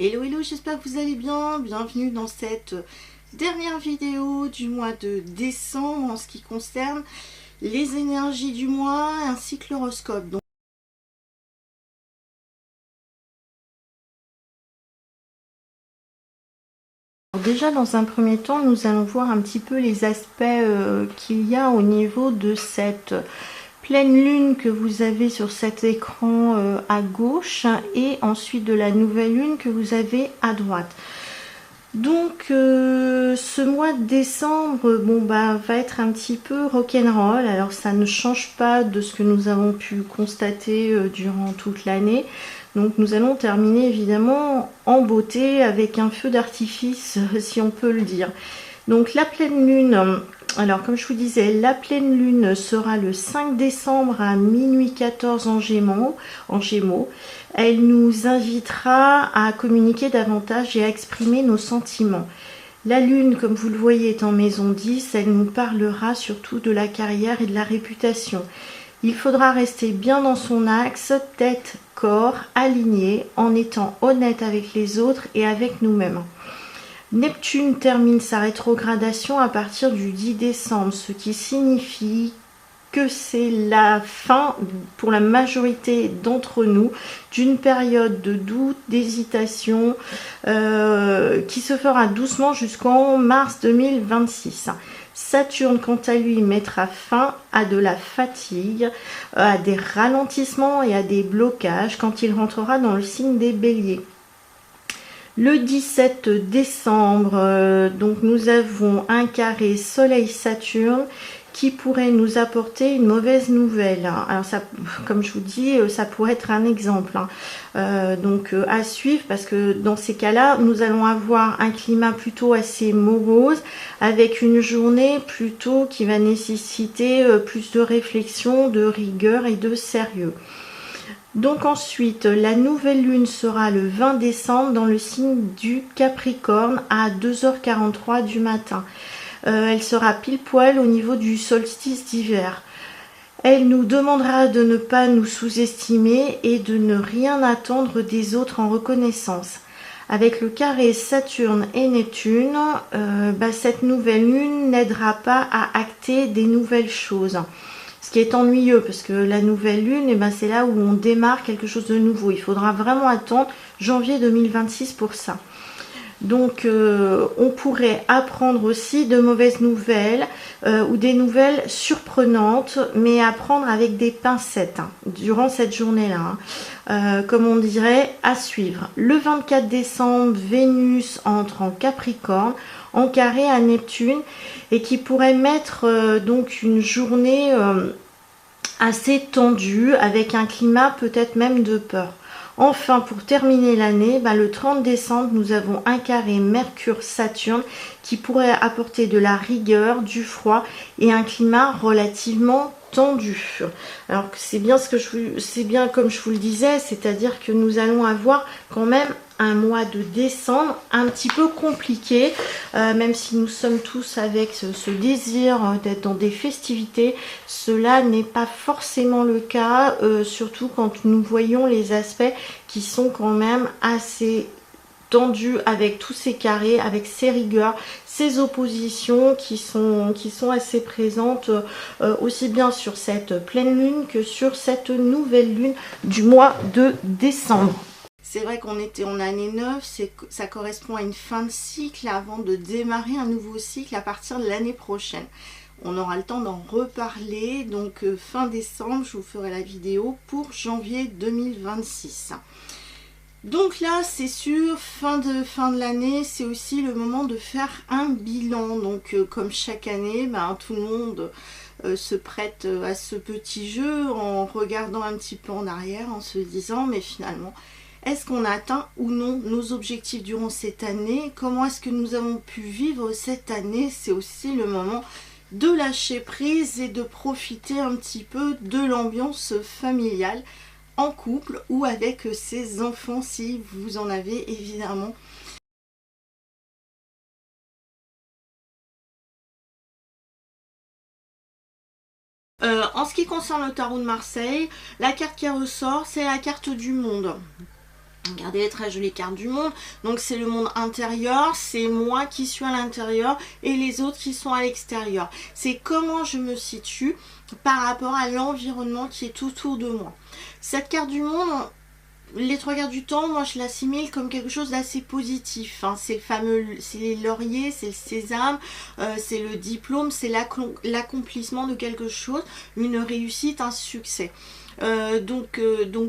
Hello hello, j'espère que vous allez bien. Bienvenue dans cette dernière vidéo du mois de décembre en ce qui concerne les énergies du mois ainsi que l'horoscope. Donc, déjà dans un premier temps, nous allons voir un petit peu les aspects qu'il y a au niveau de cette pleine lune que vous avez sur cet écran à gauche et ensuite de la nouvelle lune que vous avez à droite. Donc ce mois de décembre va être un petit peu rock'n'roll. Alors ça ne change pas de ce que nous avons pu constater durant toute l'année. Donc nous allons terminer évidemment en beauté avec un feu d'artifice si on peut le dire. Donc la pleine lune, alors comme je vous disais, la pleine lune sera le 5 décembre à minuit 14 en Gémeaux. Elle nous invitera à communiquer davantage et à exprimer nos sentiments. La lune, comme vous le voyez, est en maison 10, elle nous parlera surtout de la carrière et de la réputation. Il faudra rester bien dans son axe, tête, corps, aligné, en étant honnête avec les autres et avec nous-mêmes. Neptune termine sa rétrogradation à partir du 10 décembre, ce qui signifie que c'est la fin, pour la majorité d'entre nous, d'une période de doute, d'hésitation, qui se fera doucement jusqu'en mars 2026. Saturne, quant à lui, mettra fin à de la fatigue, à des ralentissements et à des blocages quand il rentrera dans le signe des Béliers. Le 17 décembre, donc nous avons un carré Soleil-Saturne qui pourrait nous apporter une mauvaise nouvelle. Alors ça, comme je vous dis, ça pourrait être un exemple. Donc à suivre, parce que dans ces cas-là, nous allons avoir un climat plutôt assez morose, avec une journée plutôt qui va nécessiter plus de réflexion, de rigueur et de sérieux. Donc ensuite, la nouvelle lune sera le 20 décembre dans le signe du Capricorne à 2h43 du matin. Elle sera pile poil au niveau du solstice d'hiver. Elle nous demandera de ne pas nous sous-estimer et de ne rien attendre des autres en reconnaissance. Avec le carré Saturne et Neptune, cette nouvelle lune n'aidera pas à acter des nouvelles choses. Ce qui est ennuyeux parce que la nouvelle lune, c'est là où on démarre quelque chose de nouveau. Il faudra vraiment attendre janvier 2026 pour ça. Donc on pourrait apprendre aussi de mauvaises nouvelles ou des nouvelles surprenantes, mais apprendre avec des pincettes durant cette journée-là. Comme on dirait, à suivre. Le 24 décembre, Vénus entre en Capricorne, en carré à Neptune, et qui pourrait mettre donc une journée assez tendue, avec un climat peut-être même de peur. Enfin, pour terminer l'année, le 30 décembre, nous avons un carré Mercure-Saturne qui pourrait apporter de la rigueur, du froid et un climat relativement tendu. Alors c'est bien comme je vous le disais, c'est-à-dire que nous allons avoir quand même un mois de décembre un petit peu compliqué, même si nous sommes tous avec ce désir d'être dans des festivités, cela n'est pas forcément le cas, surtout quand nous voyons les aspects qui sont quand même assez tendus avec tous ces carrés, avec ces rigueurs, ces oppositions qui sont assez présentes aussi bien sur cette pleine lune que sur cette nouvelle lune du mois de décembre. C'est vrai qu'on était en année 9, ça correspond à une fin de cycle avant de démarrer un nouveau cycle à partir de l'année prochaine. On aura le temps d'en reparler, donc fin décembre, je vous ferai la vidéo pour janvier 2026. Donc là, c'est sûr, fin de l'année, c'est aussi le moment de faire un bilan. Donc comme chaque année, tout le monde se prête à ce petit jeu en regardant un petit peu en arrière, en se disant, mais finalement, est-ce qu'on a atteint ou non nos objectifs durant cette année? Comment est-ce que nous avons pu vivre cette année? C'est aussi le moment de lâcher prise et de profiter un petit peu de l'ambiance familiale en couple ou avec ses enfants si vous en avez évidemment. En ce qui concerne le tarot de Marseille, la carte qui ressort, c'est la carte du monde. Regardez, très jolie carte du monde. Donc c'est le monde intérieur, c'est moi qui suis à l'intérieur et les autres qui sont à l'extérieur. C'est comment je me situe par rapport à l'environnement qui est autour de moi. Cette carte du monde, les trois quarts du temps, moi je l'assimile comme quelque chose d'assez positif. Hein. C'est le fameux, c'est les lauriers, c'est le sésame, c'est le diplôme, c'est l'accomplissement de quelque chose, une réussite, un succès. Donc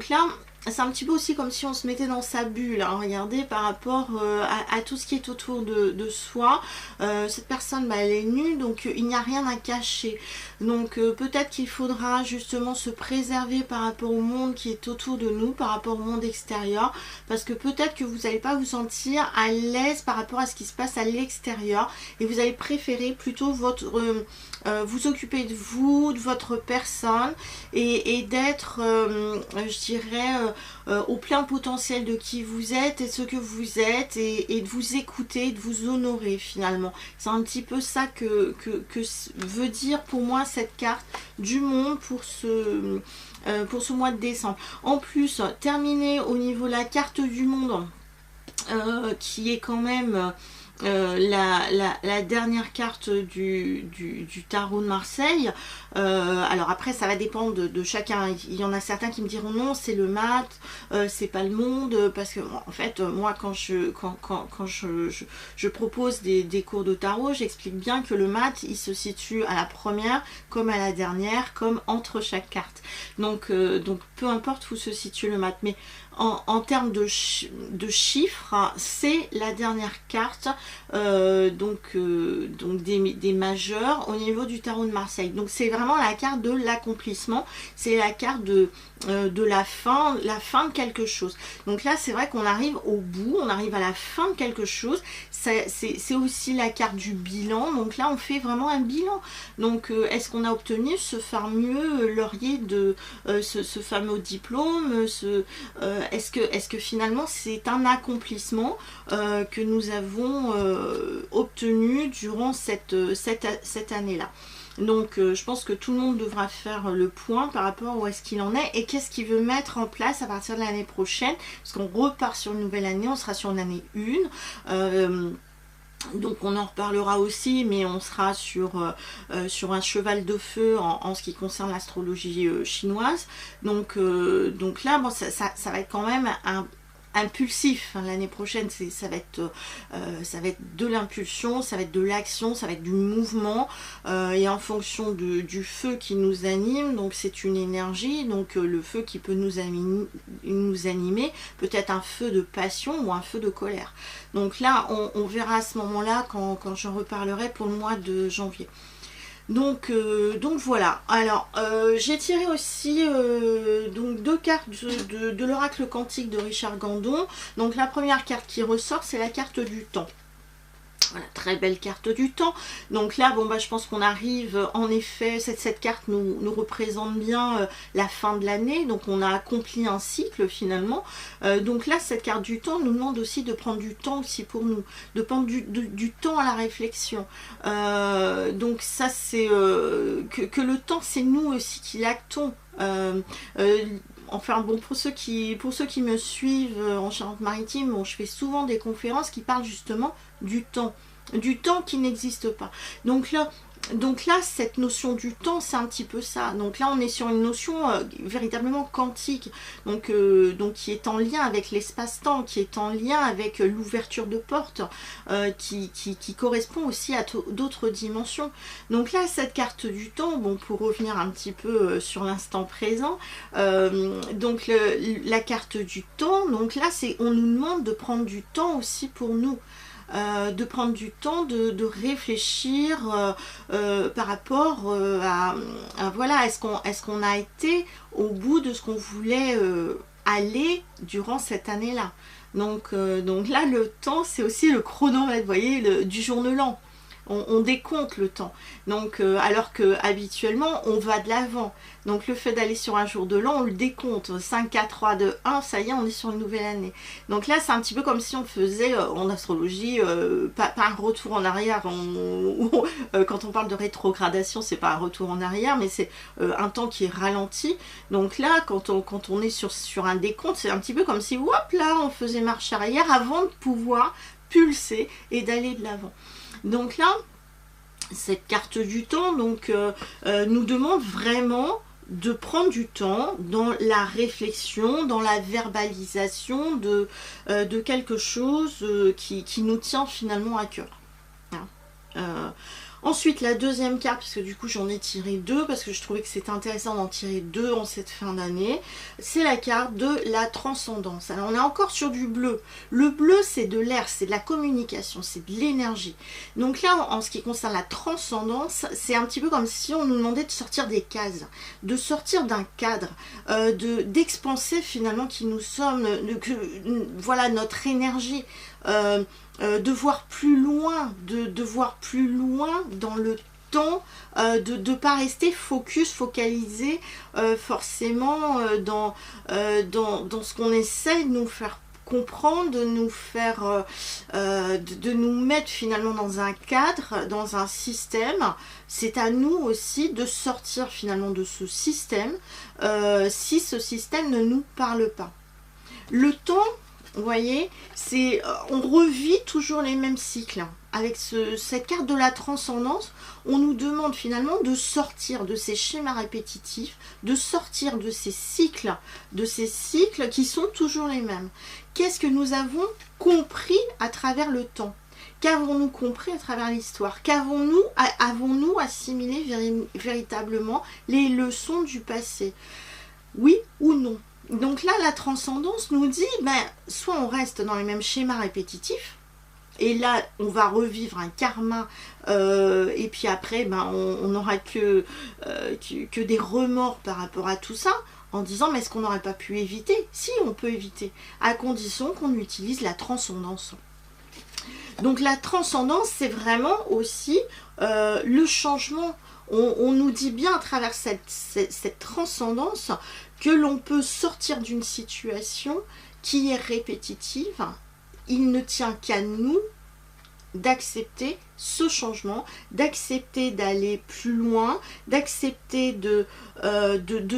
là, c'est un petit peu aussi comme si on se mettait dans sa bulle, hein, regardez, par rapport à tout ce qui est autour de soi. Cette personne, bah, elle est nue, donc il n'y a rien à cacher. Donc peut-être qu'il faudra justement se préserver par rapport au monde qui est autour de nous, par rapport au monde extérieur, parce que peut-être que vous n'allez pas vous sentir à l'aise par rapport à ce qui se passe à l'extérieur, et vous allez préférer plutôt vous occuper de vous, de votre personne, et d'être, je dirais, au plein potentiel de qui vous êtes et ce que vous êtes, et de vous écouter, de vous honorer finalement. C'est un petit peu ça que veut dire pour moi cette carte du monde pour ce mois de décembre. En plus, terminer au niveau de la carte du monde, qui est quand même la dernière carte du tarot de Marseille. Alors après ça va dépendre de chacun. Il y en a certains qui me diront non, c'est le mat, c'est pas le monde, parce que en fait moi quand je propose des cours de tarot, j'explique bien que le mat il se situe à la première comme à la dernière, comme entre chaque carte. Donc peu importe où se situe le mat, mais en termes de chiffres, c'est la dernière carte donc des majeurs au niveau du tarot de Marseille. Donc c'est vraiment la carte de l'accomplissement, c'est la carte de la fin de quelque chose. Donc là c'est vrai qu'on arrive au bout, on arrive à la fin de quelque chose. C'est aussi la carte du bilan, donc là on fait vraiment un bilan. Donc est-ce qu'on a obtenu ce fameux laurier de ce fameux diplôme, est-ce que finalement c'est un accomplissement que nous avons obtenu durant cette année-là. Donc je pense que tout le monde devra faire le point par rapport à où est-ce qu'il en est et qu'est-ce qu'il veut mettre en place à partir de l'année prochaine, parce qu'on repart sur une nouvelle année, on sera sur une année 1. Donc on en reparlera aussi, mais on sera sur un cheval de feu en ce qui concerne l'astrologie chinoise. Donc là, bon, ça va être quand même impulsif, hein. L'année prochaine ça va être de l'impulsion, ça va être de l'action, ça va être du mouvement, et en fonction du feu qui nous anime, donc c'est une énergie, donc le feu qui peut nous animer, peut-être un feu de passion ou un feu de colère. Donc là on verra à ce moment là quand j'en reparlerai pour le mois de janvier. Donc voilà. Alors j'ai tiré aussi donc 2 cartes de l'oracle quantique de Richard Gandon. Donc la première carte qui ressort, c'est la carte du temps. Voilà, très belle carte du temps. Donc là, bon bah je pense qu'on arrive, en effet, cette carte nous représente bien la fin de l'année, donc on a accompli un cycle finalement. Donc là, cette carte du temps nous demande aussi de prendre du temps aussi pour nous, de prendre du temps à la réflexion. Donc ça c'est que le temps, c'est nous aussi qui l'actons. Enfin bon, pour ceux qui me suivent en Charente-Maritime, bon, je fais souvent des conférences qui parlent justement du temps qui n'existe pas. Donc là, cette notion du temps, c'est un petit peu ça. Donc là, on est sur une notion véritablement quantique, donc qui est en lien avec l'espace-temps, qui est en lien avec l'ouverture de portes, qui correspond aussi à d'autres dimensions. Donc là, cette carte du temps, bon, pour revenir un petit peu sur l'instant présent, donc la carte du temps, donc là, on nous demande de prendre du temps aussi pour nous. De prendre du temps de réfléchir par rapport à voilà, est-ce qu'on a été au bout de ce qu'on voulait aller durant cette année-là. Donc là, le temps, c'est aussi le chronomètre, vous voyez, du jour de l'an. On décompte le temps. Donc, alors que habituellement, on va de l'avant. Donc, le fait d'aller sur un jour de l'an, on le décompte. 5, 4, 3, 2, 1, ça y est, on est sur une nouvelle année. Donc là, c'est un petit peu comme si on faisait, en astrologie, pas un retour en arrière. Quand on parle de rétrogradation, c'est pas un retour en arrière, mais c'est un temps qui est ralenti. Donc là, quand on est sur un décompte, c'est un petit peu comme si, hop là, on faisait marche arrière avant de pouvoir pulser et d'aller de l'avant. Donc là, cette carte du temps nous demande vraiment de prendre du temps dans la réflexion, dans la verbalisation de quelque chose qui nous tient finalement à cœur. Ensuite, la deuxième carte, parce que du coup j'en ai tiré deux, parce que je trouvais que c'était intéressant d'en tirer deux en cette fin d'année, c'est la carte de la transcendance. Alors on est encore sur du bleu. Le bleu, c'est de l'air, c'est de la communication, c'est de l'énergie. Donc là, en ce qui concerne la transcendance, c'est un petit peu comme si on nous demandait de sortir des cases, de sortir d'un cadre, d'expanser finalement qui nous sommes, voilà notre énergie. De voir plus loin, de voir plus loin dans le temps, de ne pas rester focalisé forcément dans ce qu'on essaie de nous faire comprendre, de nous faire, de nous mettre finalement dans un cadre, dans un système. C'est à nous aussi de sortir finalement de ce système si ce système ne nous parle pas. Le temps, vous voyez, on revit toujours les mêmes cycles. Avec cette carte de la transcendance, on nous demande finalement de sortir de ces schémas répétitifs, de sortir de ces cycles qui sont toujours les mêmes. Qu'est-ce que nous avons compris à travers le temps? Qu'avons-nous compris à travers l'histoire? Avons-nous assimilé véritablement les leçons du passé? Oui ou non? Donc là, la transcendance nous dit, soit on reste dans les mêmes schémas répétitifs, et là, on va revivre un karma, et puis après, on n'aura que des remords par rapport à tout ça, en disant, mais est-ce qu'on n'aurait pas pu éviter? Si, on peut éviter, à condition qu'on utilise la transcendance. Donc la transcendance, c'est vraiment aussi le changement. On nous dit bien à travers cette transcendance que l'on peut sortir d'une situation qui est répétitive. Il ne tient qu'à nous d'accepter ce changement, d'accepter d'aller plus loin, d'accepter de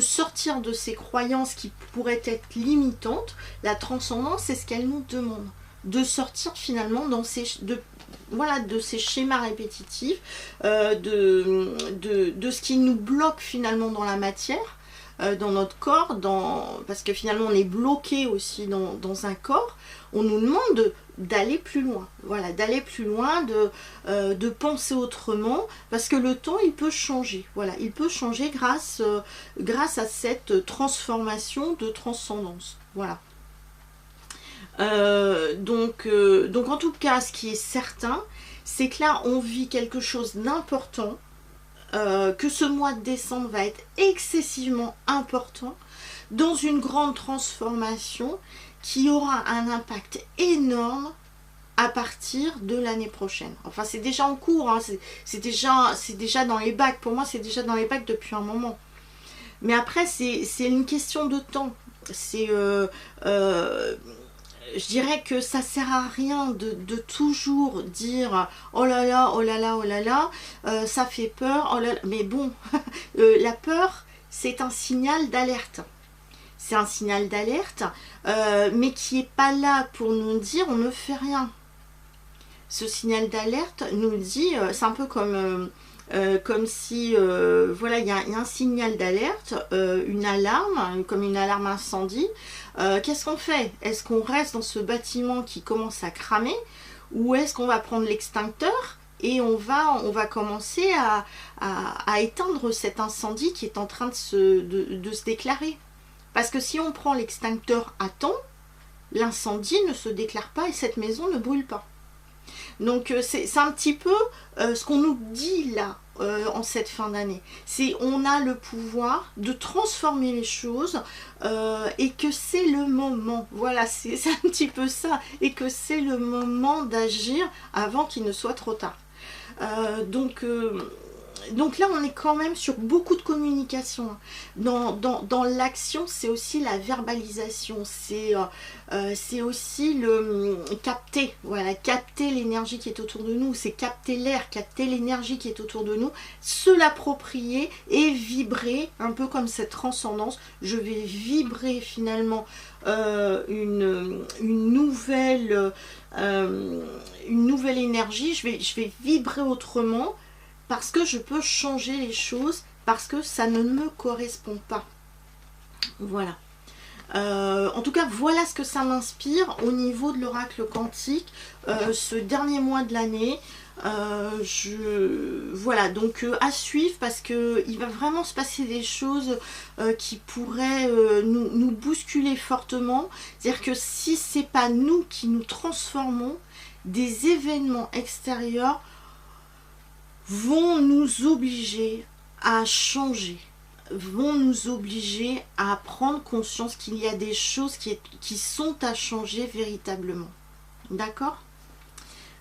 sortir de ces croyances qui pourraient être limitantes. La transcendance, c'est ce qu'elle nous demande, de sortir finalement de ces schémas répétitifs, de ce qui nous bloque finalement dans la matière, dans notre corps, parce que finalement on est bloqué aussi dans un corps. On nous demande d'aller plus loin, voilà, d'aller plus loin, de penser autrement, parce que le temps, il peut changer, voilà, il peut changer grâce à cette transformation de transcendance, voilà. Donc en tout cas, ce qui est certain, c'est que là, on vit quelque chose d'important, que ce mois de décembre va être excessivement important, dans une grande transformation qui aura un impact énorme à partir de l'année prochaine. Enfin, c'est déjà en cours, hein, c'est déjà dans les bacs. Pour moi, c'est déjà dans les bacs depuis un moment. Mais après, c'est une question de temps. Je dirais que ça sert à rien de toujours dire oh là là, oh là là, oh là là, ça fait peur, oh là là. Mais bon, la peur, c'est un signal d'alerte. C'est un signal d'alerte, mais qui n'est pas là pour nous dire on ne fait rien. Ce signal d'alerte nous dit, c'est un peu comme si, voilà, il y a un signal d'alerte, une alarme, comme une alarme incendie. Qu'est-ce qu'on fait? Est-ce qu'on reste dans ce bâtiment qui commence à cramer, ou est-ce qu'on va prendre l'extincteur et on va commencer à éteindre cet incendie qui est en train de se déclarer? Parce que si on prend l'extincteur à temps, l'incendie ne se déclare pas et cette maison ne brûle pas. Donc c'est un petit peu ce qu'on nous dit là en cette fin d'année. C'est on a le pouvoir de transformer les choses et que c'est le moment. Voilà, c'est un petit peu ça. Et que c'est le moment d'agir avant qu'il ne soit trop tard. Donc là, on est quand même sur beaucoup de communication. Dans l'action, c'est aussi la verbalisation, c'est aussi le capter, voilà, capter l'énergie qui est autour de nous, c'est capter l'air, capter l'énergie qui est autour de nous, se l'approprier et vibrer, un peu comme cette transcendance. Je vais vibrer finalement une nouvelle énergie, je vais vibrer autrement, parce que je peux changer les choses, parce que ça ne me correspond pas. Voilà. En tout cas, voilà ce que ça m'inspire au niveau de l'oracle quantique, ce dernier mois de l'année. Voilà, donc à suivre, parce que il va vraiment se passer des choses qui pourraient nous bousculer fortement. C'est-à-dire que si c'est pas nous qui nous transformons, des événements extérieurs vont nous obliger à changer, vont nous obliger à prendre conscience qu'il y a des choses qui sont à changer véritablement. D'accord ?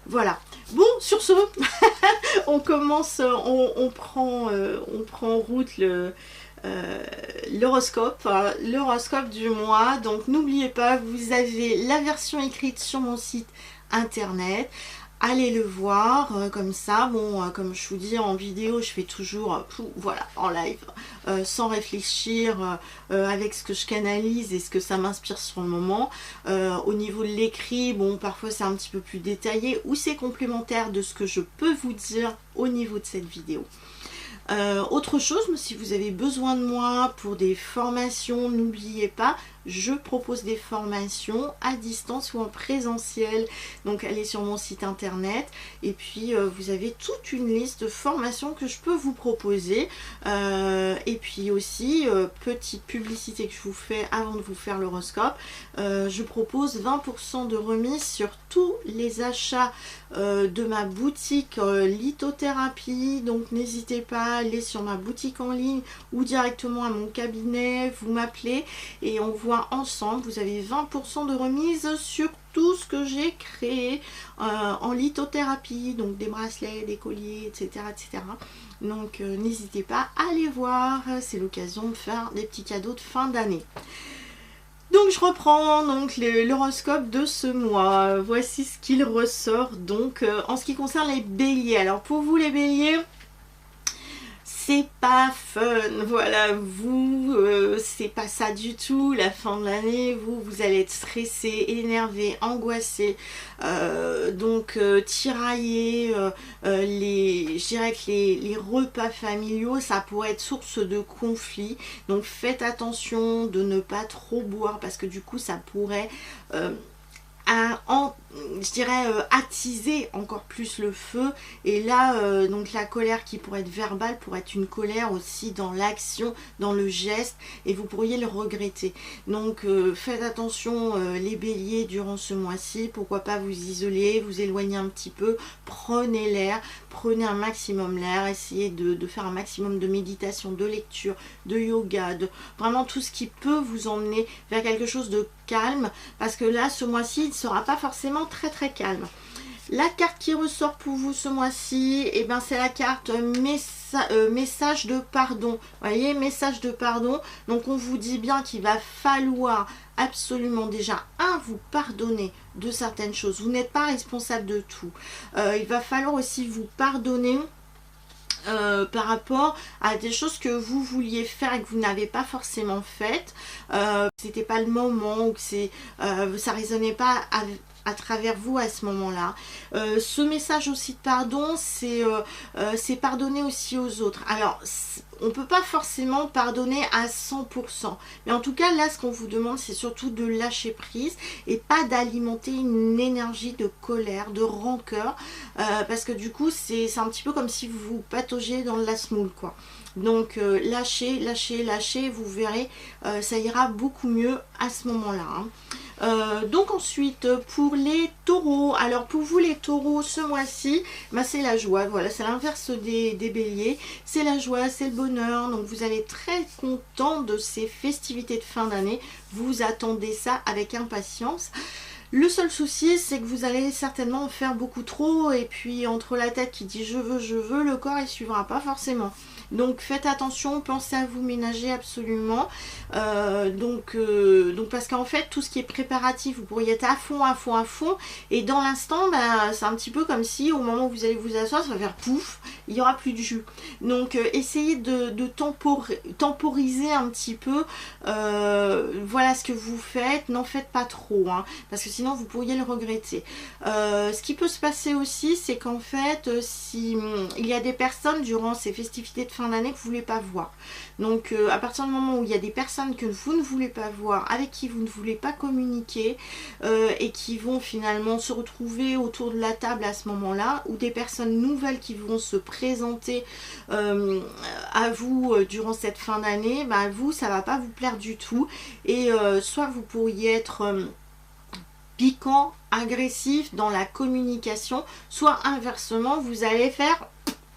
Voilà. Bon, sur ce, on commence, on prend en route l'horoscope du mois. Donc n'oubliez pas, vous avez la version écrite sur mon site internet. Allez le voir, comme ça, bon, comme je vous dis en vidéo, je fais toujours, voilà, en live, sans réfléchir, avec ce que je canalise et ce que ça m'inspire sur le moment. Au niveau de l'écrit, bon, parfois c'est un petit peu plus détaillé, ou c'est complémentaire de ce que je peux vous dire au niveau de cette vidéo. Autre chose, si vous avez besoin de moi pour des formations, n'oubliez pas, je propose des formations à distance ou en présentiel. Donc allez sur mon site internet et puis vous avez toute une liste de formations que je peux vous proposer. Et puis aussi, petite publicité que je vous fais avant de vous faire l'horoscope, je propose 20% de remise sur tous les achats de ma boutique lithothérapie. Donc n'hésitez pas à aller sur ma boutique en ligne ou directement à mon cabinet, vous m'appelez et on voit ensemble. Vous avez 20% de remise sur tout ce que j'ai créé en lithothérapie, donc des bracelets, des colliers, etc. etc. Donc n'hésitez pas à aller voir, c'est l'occasion de faire des petits cadeaux de fin d'année. Donc je reprends donc l'horoscope de ce mois. Voici ce qu'il ressort donc en ce qui concerne les béliers. Alors pour vous les béliers, c'est pas fun, voilà, vous, c'est pas ça du tout, la fin de l'année, vous allez être stressé, énervé, angoissé, donc tiraillé, je dirais que les repas familiaux, ça pourrait être source de conflit, donc faites attention de ne pas trop boire, parce que du coup, ça pourrait... je dirais attiser encore plus le feu, et là donc la colère qui pourrait être verbale pourrait être une colère aussi dans l'action, dans le geste, et vous pourriez le regretter. Donc faites attention les béliers durant ce mois-ci, pourquoi pas vous isoler, vous éloigner un petit peu, prenez l'air, prenez un maximum l'air, essayez de faire un maximum de méditation, de lecture, de yoga, de vraiment tout ce qui peut vous emmener vers quelque chose de calme, parce que là ce mois-ci il ne sera pas forcément très très calme. La carte qui ressort pour vous ce mois-ci, et ben c'est la carte message de pardon. Vous voyez, message de pardon. Donc on vous dit bien qu'il va falloir absolument déjà vous pardonner de certaines choses. Vous n'êtes pas responsable de tout. Il va falloir aussi vous pardonner par rapport à des choses que vous vouliez faire et que vous n'avez pas forcément faites, c'était pas le moment, ou que ça résonnait pas à travers vous à ce moment-là. Ce message aussi de pardon, c'est pardonner aussi aux autres. Alors, on ne peut pas forcément pardonner à 100%. Mais en tout cas, là, ce qu'on vous demande, c'est surtout de lâcher prise et pas d'alimenter une énergie de colère, de rancœur. Parce que du coup, c'est un petit peu comme si vous vous pataugiez dans la semoule, quoi. Donc, lâchez, lâchez, lâchez. Vous verrez, ça ira beaucoup mieux à ce moment-là, hein. Donc ensuite pour les taureaux, alors pour vous les taureaux ce mois-ci, bah, c'est la joie, voilà, c'est l'inverse des béliers, c'est la joie, c'est le bonheur, donc vous allez être très content de ces festivités de fin d'année, vous attendez ça avec impatience. Le seul souci, c'est que vous allez certainement en faire beaucoup trop, et puis entre la tête qui dit je veux, le corps il suivra pas forcément. Donc faites attention, pensez à vous ménager absolument. Donc parce qu'en fait tout ce qui est préparatif, vous pourriez être à fond, et dans l'instant, bah, c'est un petit peu comme si au moment où vous allez vous asseoir, ça va faire pouf, il n'y aura plus de jus. Donc essayez de temporiser un petit peu, voilà ce que vous faites, n'en faites pas trop, hein, parce que sinon vous pourriez le regretter. Ce qui peut se passer aussi, c'est qu'en fait, si il y a des personnes durant ces festivités de fin d'année que vous ne voulez pas voir. Donc à partir du moment où il y a des personnes que vous ne voulez pas voir, avec qui vous ne voulez pas communiquer, et qui vont finalement se retrouver autour de la table à ce moment-là, ou des personnes nouvelles qui vont se présenter à vous durant cette fin d'année, bah vous, ça va pas vous plaire du tout, et soit vous pourriez être piquant, agressif dans la communication, soit inversement, vous allez faire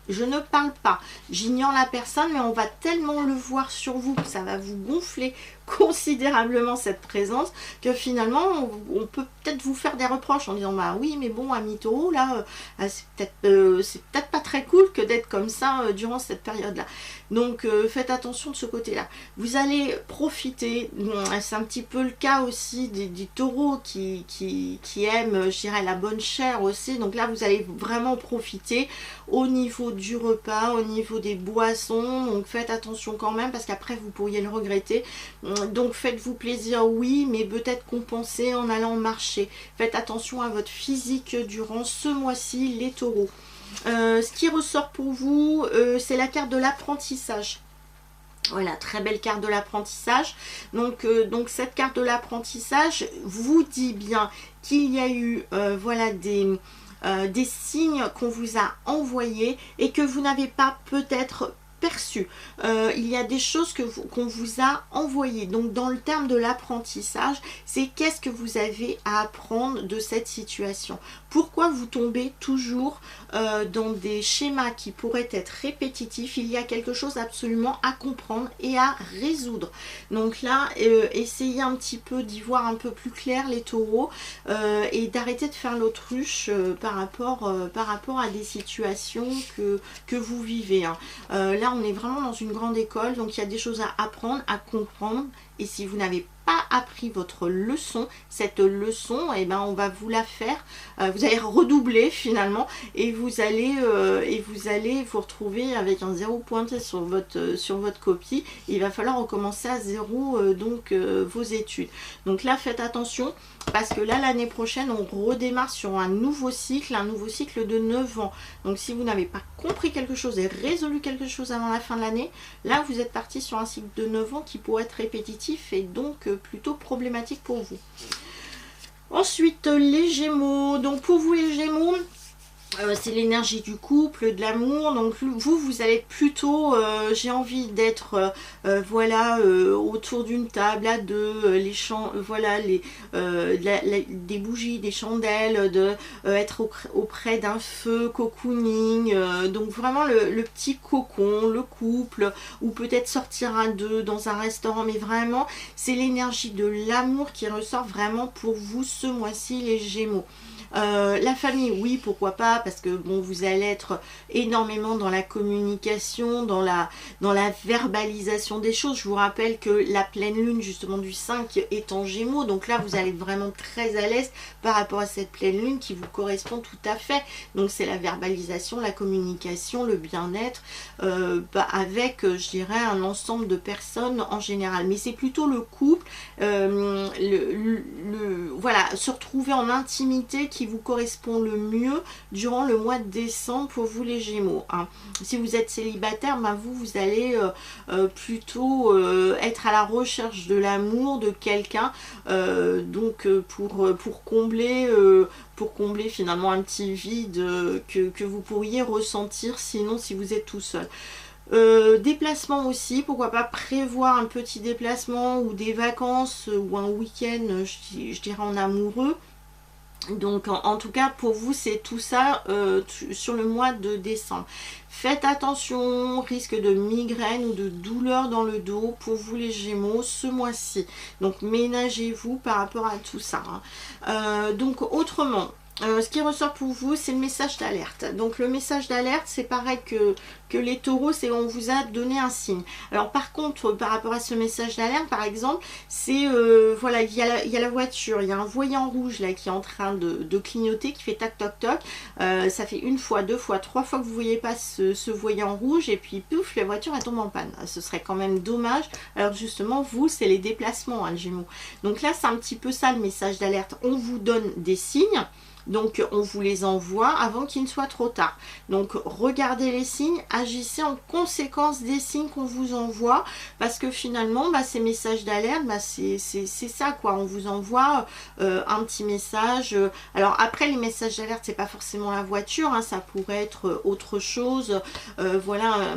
je ne parle pas, j'ignore la personne, mais on va tellement le voir sur vous que ça va vous gonfler considérablement cette présence, que finalement on peut peut-être vous faire des reproches en disant bah oui mais bon ami taureau là c'est peut-être pas très cool que d'être comme ça durant cette période là. Donc faites attention de ce côté là. Vous allez profiter, c'est un petit peu le cas aussi des taureaux qui aiment, je dirais, la bonne chair aussi. Donc là vous allez vraiment profiter au niveau du repas, au niveau des boissons. Donc faites attention quand même, parce qu'après vous pourriez le regretter. Donc faites-vous plaisir, oui, mais peut-être compenser en allant marcher. Faites attention à votre physique durant ce mois-ci, les taureaux. Ce qui ressort pour vous, c'est la carte de l'apprentissage. Voilà, très belle carte de l'apprentissage. Donc cette carte de l'apprentissage vous dit bien qu'il y a eu voilà, des signes qu'on vous a envoyés et que vous n'avez pas peut-être perçu. Il y a des choses qu'on vous a envoyées. Donc dans le terme de l'apprentissage, c'est qu'est-ce que vous avez à apprendre de cette situation. Pourquoi vous tombez toujours dans des schémas qui pourraient être répétitifs? Il y a quelque chose absolument à comprendre et à résoudre. Donc là, essayez un petit peu d'y voir un peu plus clair les taureaux, et d'arrêter de faire l'autruche par rapport à des situations que vous vivez, hein. Là on est vraiment dans une grande école, donc il y a des choses à apprendre, à comprendre, et si vous n'avez pas appris votre leçon, cette leçon, eh ben on va vous la faire, vous allez redoubler finalement, et vous allez vous retrouver avec un 0 pointé sur votre copie. Il va falloir recommencer à 0 vos études. Donc là faites attention, parce que là l'année prochaine on redémarre sur un nouveau cycle de 9 ans. Donc si vous n'avez pas compris quelque chose et résolu quelque chose avant la fin de l'année, là vous êtes parti sur un cycle de 9 ans qui pourrait être répétitif et donc plutôt problématique pour vous. Ensuite les Gémeaux. Donc pour vous les Gémeaux, c'est l'énergie du couple, de l'amour. Donc vous allez plutôt, j'ai envie d'être voilà, autour d'une table à deux, voilà, des bougies, des chandelles, être auprès d'un feu, cocooning, donc vraiment le petit cocon, le couple, ou peut-être sortir à deux dans un restaurant, mais vraiment c'est l'énergie de l'amour qui ressort vraiment pour vous ce mois-ci les Gémeaux. La famille, oui, pourquoi pas, parce que bon, vous allez être énormément dans la communication, dans la verbalisation des choses. Je vous rappelle que la pleine lune justement du 5 est en Gémeaux, donc là vous allez être vraiment très à l'aise par rapport à cette pleine lune qui vous correspond tout à fait. Donc c'est la verbalisation, la communication, le bien-être, avec je dirais un ensemble de personnes en général, mais c'est plutôt le couple, voilà, se retrouver en intimité qui vous correspond le mieux durant le mois de décembre pour vous les Gémeaux, hein. Si vous êtes célibataire, ben vous allez plutôt être à la recherche de l'amour de quelqu'un, pour combler finalement un petit vide que vous pourriez ressentir sinon si vous êtes tout seul. Déplacement aussi, pourquoi pas prévoir un petit déplacement ou des vacances ou un week-end, je dirais en amoureux. Donc en tout cas pour vous c'est tout ça sur le mois de décembre. Faites attention, risque de migraine ou de douleur dans le dos pour vous les Gémeaux ce mois-ci. Donc ménagez-vous par rapport à tout ça. Donc autrement, ce qui ressort pour vous, c'est le message d'alerte. Donc le message d'alerte, c'est pareil que les taureaux, c'est on vous a donné un signe. Alors par contre, par rapport à ce message d'alerte, par exemple, c'est voilà, il y a la voiture, il y a un voyant rouge là qui est en train de clignoter, qui fait tac toc toc. Ça fait une fois, deux fois, trois fois que vous ne voyez pas ce voyant rouge et puis pouf, la voiture elle tombe en panne. Ce serait quand même dommage. Alors justement, vous, c'est les déplacements, hein, le Gémeaux. Donc là, c'est un petit peu ça le message d'alerte. On vous donne des signes. Donc on vous les envoie avant qu'il ne soit trop tard. Donc regardez les signes, agissez en conséquence des signes qu'on vous envoie, parce que finalement ces messages d'alerte, c'est ça quoi, on vous envoie un petit message. Alors après les messages d'alerte, c'est pas forcément la voiture, hein, ça pourrait être autre chose, voilà,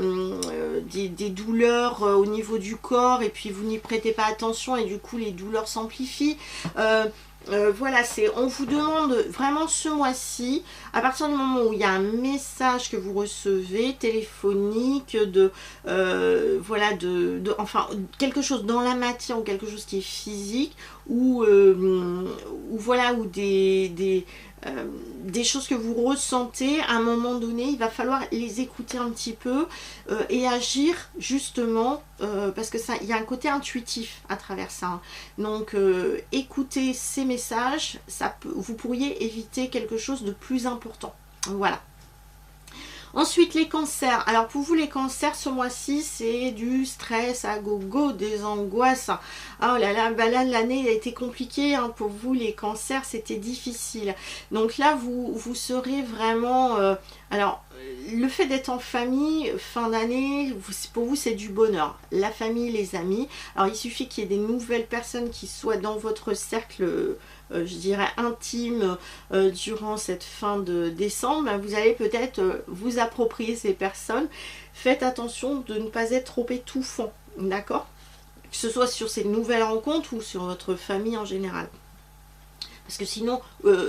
des douleurs au niveau du corps et puis vous n'y prêtez pas attention et du coup les douleurs s'amplifient. Voilà, on vous demande vraiment ce mois-ci, à partir du moment où il y a un message que vous recevez, téléphonique, voilà, enfin, quelque chose dans la matière ou quelque chose qui est physique, ou voilà, ou des choses que vous ressentez, à un moment donné, il va falloir les écouter un petit peu et agir justement, parce que ça, il y a un côté intuitif à travers ça. Hein. Donc, écoutez ces messages, vous pourriez éviter quelque chose de plus important. Voilà. Ensuite, les cancers. Alors, pour vous, les cancers, ce mois-ci, c'est du stress à gogo, des angoisses. Oh là là, là l'année a été compliquée. Hein, pour vous, les cancers, c'était difficile. Donc là, vous serez vraiment... alors, le fait d'être en famille, fin d'année, pour vous, c'est du bonheur. La famille, les amis. Alors, il suffit qu'il y ait des nouvelles personnes qui soient dans votre cercle... je dirais intime durant cette fin de décembre, vous allez peut-être vous approprier ces personnes. Faites attention de ne pas être trop étouffant, d'accord? Que ce soit sur ces nouvelles rencontres ou sur votre famille en général. Parce que sinon,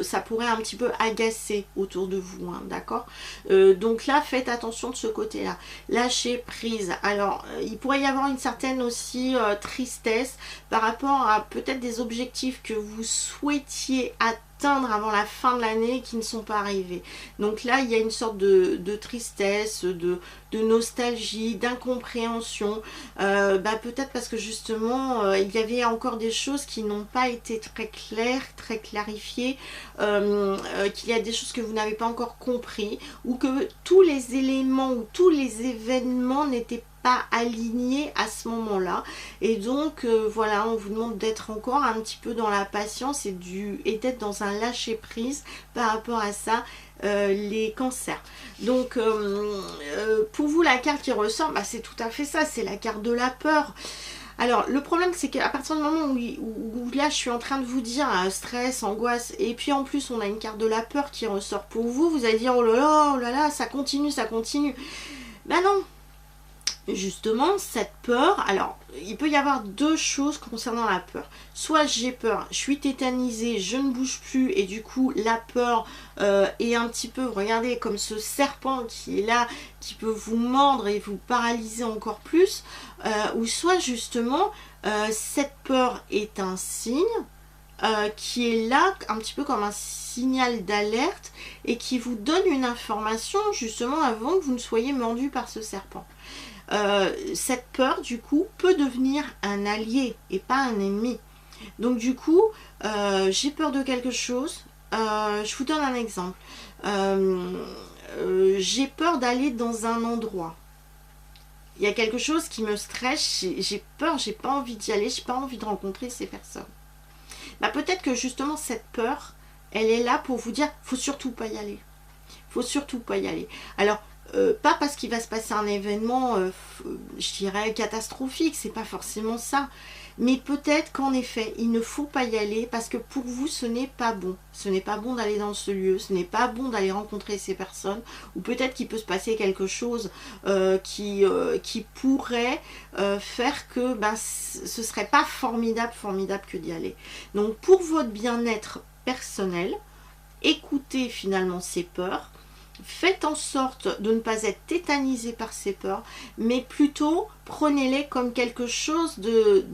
ça pourrait un petit peu agacer autour de vous, hein, d'accord? Donc là, faites attention de ce côté-là. Lâchez prise. Alors, il pourrait y avoir une certaine aussi tristesse par rapport à peut-être des objectifs que vous souhaitiez atteindre avant la fin de l'année qui ne sont pas arrivés. Donc là, il y a une sorte de tristesse, de nostalgie, d'incompréhension. Peut-être parce que justement, il y avait encore des choses qui n'ont pas été très claires, très clarifiées, qu'il y a des choses que vous n'avez pas encore compris, ou que tous les éléments ou tous les événements n'étaient pas alignés à ce moment-là. Et donc, voilà, on vous demande d'être encore un petit peu dans la patience et d'être dans un lâcher-prise par rapport à ça. Les cancers. Donc pour vous, la carte qui ressort, c'est tout à fait ça, c'est la carte de la peur. Alors le problème, c'est qu'à partir du moment où là je suis en train de vous dire stress, angoisse, et puis en plus on a une carte de la peur qui ressort pour vous, vous allez dire oh là là, ça continue, ça continue. Ben non. Justement, cette peur, alors il peut y avoir deux choses concernant la peur. Soit j'ai peur, je suis tétanisée, je ne bouge plus et du coup la peur est un petit peu, regardez, comme ce serpent qui est là, qui peut vous mordre et vous paralyser encore plus. Ou soit justement, cette peur est un signe qui est là un petit peu comme un signal d'alerte et qui vous donne une information justement avant que vous ne soyez mordu par ce serpent. Cette peur du coup peut devenir un allié et pas un ennemi. Donc du coup j'ai peur de quelque chose, je vous donne un exemple, j'ai peur d'aller dans un endroit, il y a quelque chose qui me stresse, j'ai peur, j'ai pas envie d'y aller, j'ai pas envie de rencontrer ces personnes. Peut-être que justement cette peur elle est là pour vous dire faut surtout pas y aller, faut surtout pas y aller. Alors pas parce qu'il va se passer un événement, je dirais, catastrophique, c'est pas forcément ça. Mais peut-être qu'en effet, il ne faut pas y aller parce que pour vous, ce n'est pas bon. Ce n'est pas bon d'aller dans ce lieu, ce n'est pas bon d'aller rencontrer ces personnes. Ou peut-être qu'il peut se passer quelque chose qui pourrait faire que ce serait pas formidable que d'y aller. Donc pour votre bien-être personnel, écoutez finalement ces peurs. Faites en sorte de ne pas être tétanisé par ces peurs, mais plutôt prenez-les comme quelque chose de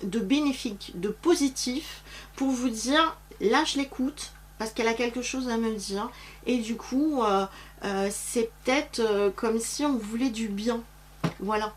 bénéfique, de positif, pour vous dire, là je l'écoute, parce qu'elle a quelque chose à me dire, et du coup, c'est peut-être comme si on voulait du bien. Voilà.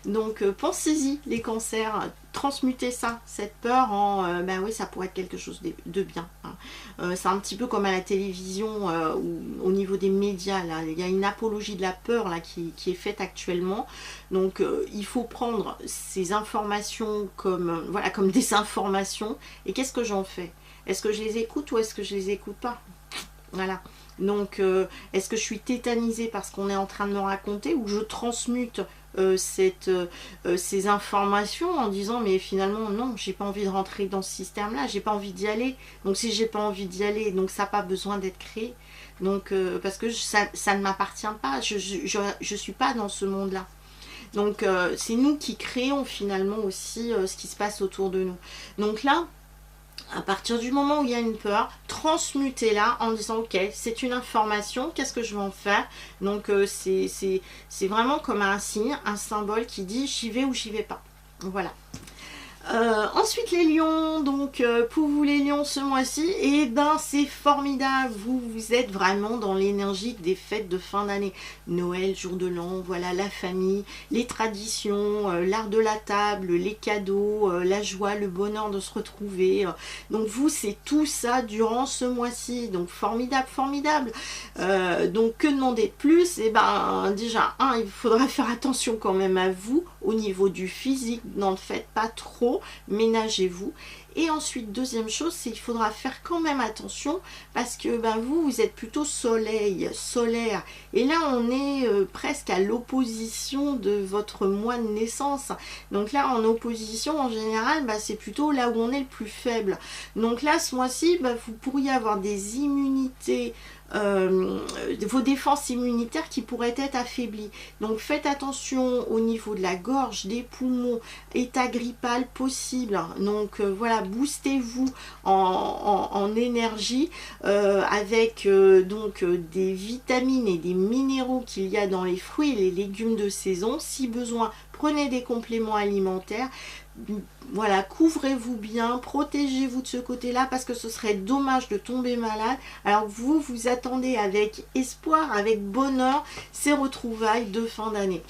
Donc pensez-y les cancers, transmutez ça, cette peur en ben oui, ça pourrait être quelque chose de bien. Hein. C'est un petit peu comme à la télévision ou au niveau des médias, là, il y a une apologie de la peur là, qui est faite actuellement. Donc il faut prendre ces informations comme, voilà, comme des informations. Et qu'est-ce que j'en fais? Est-ce que je les écoute ou est-ce que je les écoute pas? Voilà. Donc, est-ce que je suis tétanisée par ce qu'on est en train de me raconter, ou je transmute ces informations en disant mais finalement non, j'ai pas envie de rentrer dans ce système là, j'ai pas envie d'y aller, donc si j'ai pas envie d'y aller, donc ça n'a pas besoin d'être créé, donc parce que ça ne m'appartient pas, je suis pas dans ce monde là. Donc c'est nous qui créons finalement aussi ce qui se passe autour de nous. Donc là, à partir du moment où il y a une peur, transmutez-la en disant ok, c'est une information, qu'est-ce que je vais en faire? Donc c'est vraiment comme un signe, un symbole qui dit j'y vais ou j'y vais pas. Voilà. Ensuite les lions, donc pour vous les lions ce mois-ci, et ben c'est formidable, vous êtes vraiment dans l'énergie des fêtes de fin d'année, Noël, jour de l'an, voilà, la famille, les traditions, l'art de la table, les cadeaux, la joie, le bonheur de se retrouver, donc vous c'est tout ça durant ce mois-ci, donc formidable, formidable. Donc que demander de plus? Et ben déjà, il faudra faire attention quand même à vous au niveau du physique, n'en faites pas trop, ménagez-vous. Et ensuite, deuxième chose, c'est qu'il faudra faire quand même attention parce que ben, vous êtes plutôt soleil, solaire. Et là, on est presque à l'opposition de votre mois de naissance. Donc là, en opposition, en général, ben, c'est plutôt là où on est le plus faible. Donc là, ce mois-ci, ben, vous pourriez avoir des immunités, vos défenses immunitaires qui pourraient être affaiblies. Donc faites attention au niveau de la gorge, des poumons, état grippal possible. Donc voilà, boostez-vous en énergie avec donc des vitamines et des minéraux qu'il y a dans les fruits et les légumes de saison. Si besoin, prenez des compléments alimentaires. Voilà, couvrez-vous bien, protégez-vous de ce côté-là parce que ce serait dommage de tomber malade. Alors vous attendez avec espoir, avec bonheur ces retrouvailles de fin d'année.